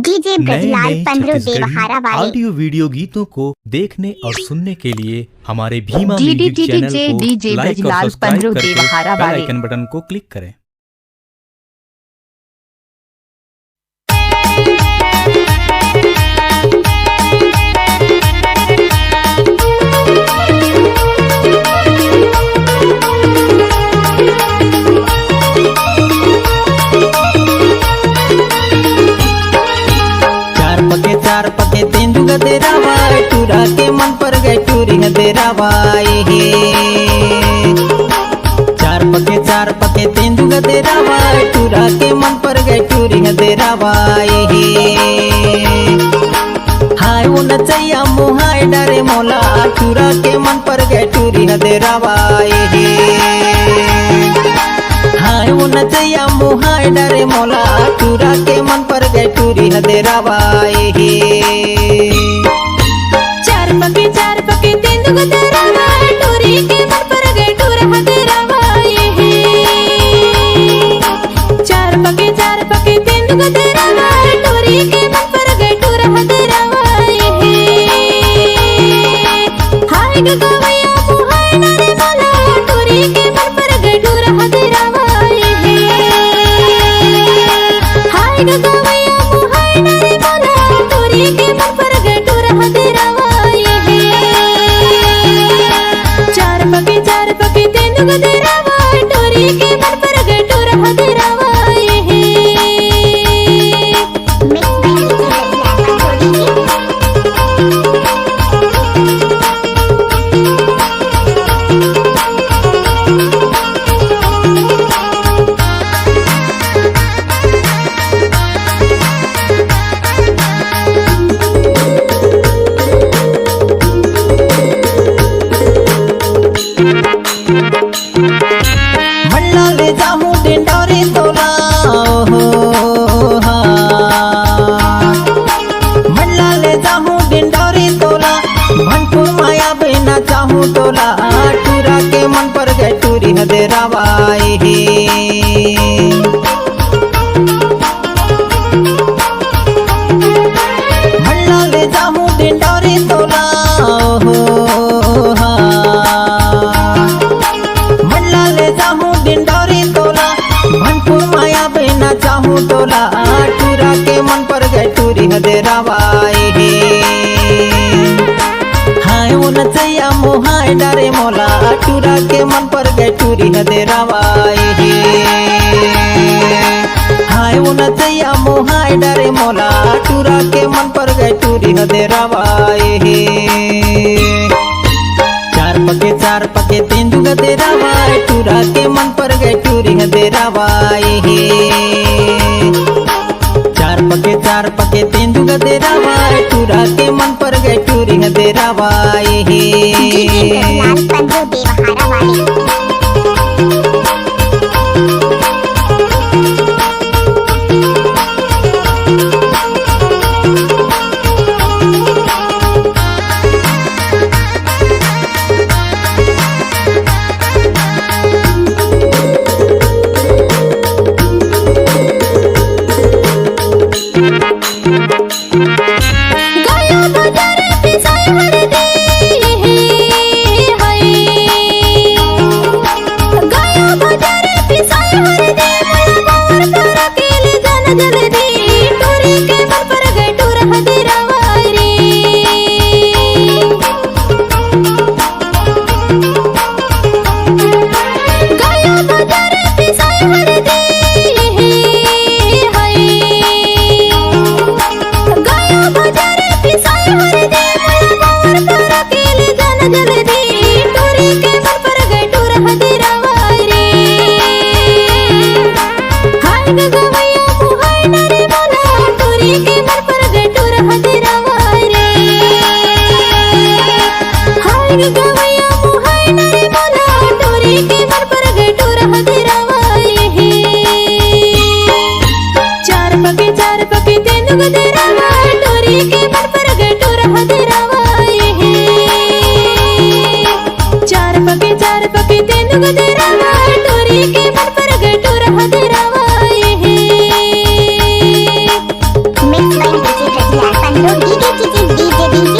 DJ नए ब्रजलाल नए पंद्रह छत्तीसगढ़ी देवहारा वाले ऑडियो वीडियो गीतों को देखने और सुनने के लिए हमारे भीमा डीजे म्यूजिक चैनल को डीजे लाइक और ब्रजलाल सब्सक्राइब पंद्रह करके देवहारा बेल वाले। आइकन बटन को क्लिक करें। चार पके तेंदुग तेरा वाई टूरा के मन पर गए टूरी है तेरा वाई चार पके तेंदुग तेरा वाई टूरा के मन पर गए टूरी है तेरा वाई हाय वो नचैया मुहाय डरे मोला टूरा के मन पर गए टूरी है तेरा वाई हाय वो नचैया मुहाय डरे मोला टूरा के मन पर गए टूरी है तेरा वाई चार पके तेंदुग तेरा वाई टूरी के मन पर गए टूरा है तेरा वाई चार पके तेंदुग तेरा वाई टूरी के मन पर गए टूरा है तेरा वाई हाय गगवैया मुहाय डरे मोला टूरी के मन पर गए टूरा है तेरा वाई हाय गगवैया मुहाय डरे मोला टूरी के मन पर गए टूरा है तेरा वाई चार पके तेंदुग तेरा वाई टूरी के मन पर गए टूरा है तेरा वाई मल्ला ले जाऊं डिंडोरी तोला मल्ला ले जाऊं डिंडोरी तोला भनपुर माया बिना चाहूं तोला टूरा के मन पर गए टूरी है तेरा वाई मल्ला ले जाऊं डिंडोरी तोला मल्ला ले जाऊं डिंडोरी तोला भनपुर माया बिना चाहूं तोला टूरा के मन पर गए टूरी है तेरा वाई हाय वो नचैया मुहाय डरे मोला टूरा के मन पर गए टूरी है तेरा वाई हाय वो नचैया मुहाय डरे मोला टूरा के मन पर गए टूरी है तेरा वाई चार पके तेंदुग तेरा वाई टूरा के मन पर गए टूरी है तेरा वाई चार पके तेंदुग तेरा वाई टूरा के मन पर गए टूरी है तेरा वाई डीजे ब्रजलाल पंद्रह देवहारा वाले। गाया बजारे पिसाई हर दे हाय लाल पंद्रो डीजे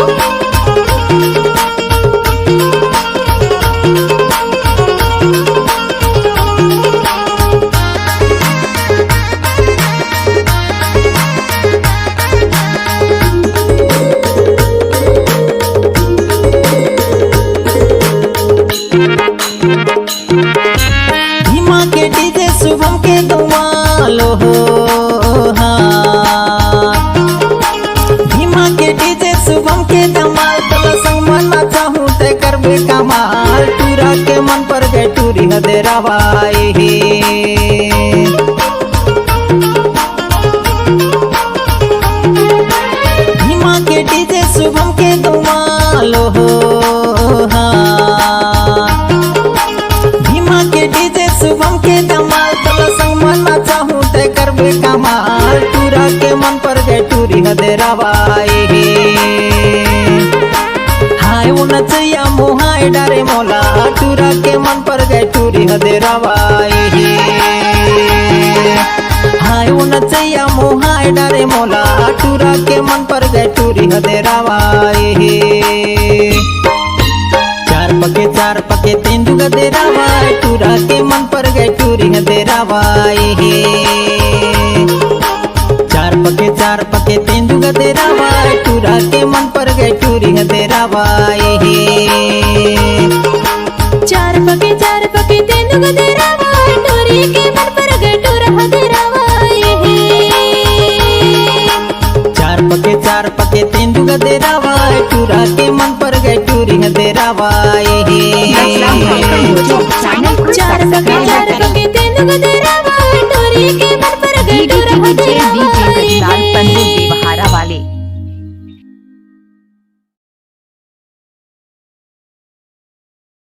भीमा के डीजे शुभम के दुआलो हो हाँ। भीमा के डीजे शुभम के धमाल तला संग मना चाहूँ ते करबे कमाल टूरा के मन पर गए टूरी हदेरावाई भीमा के डीजे शुभम के दुआलो हो हाँ। भीमा के डीजे शुभम के धमाल तला संग मना चाहूँ ते करबे कमाल टूरा के मन पर गए टूरी हदेरावाई हाय वो नचैया मुहाय डारे मोला टूरा के मन पर गए टूरी हदेरावाई हाय वो नचैया मुहाय डारे मोला टूरा के मन पर गए टूरी हदेरावाई चार पके तेंदु गदेरावाई टूरा के मन पर गए टूरी हदेरावाई चार पके तेंदु गदेरावाई टूरा के मन पर गए टूरी हदेरावाई चार पके तेंदु गदेरावाई टोरी के मन पर गए टूरा हदेरावाई चार पके तेंदु गदेरावाई टूरा के मन पर गए टूरी हदेरावाई चार पके तेंदु गदेरावाई टोरी के मन पर गए टूरा हदेरावाई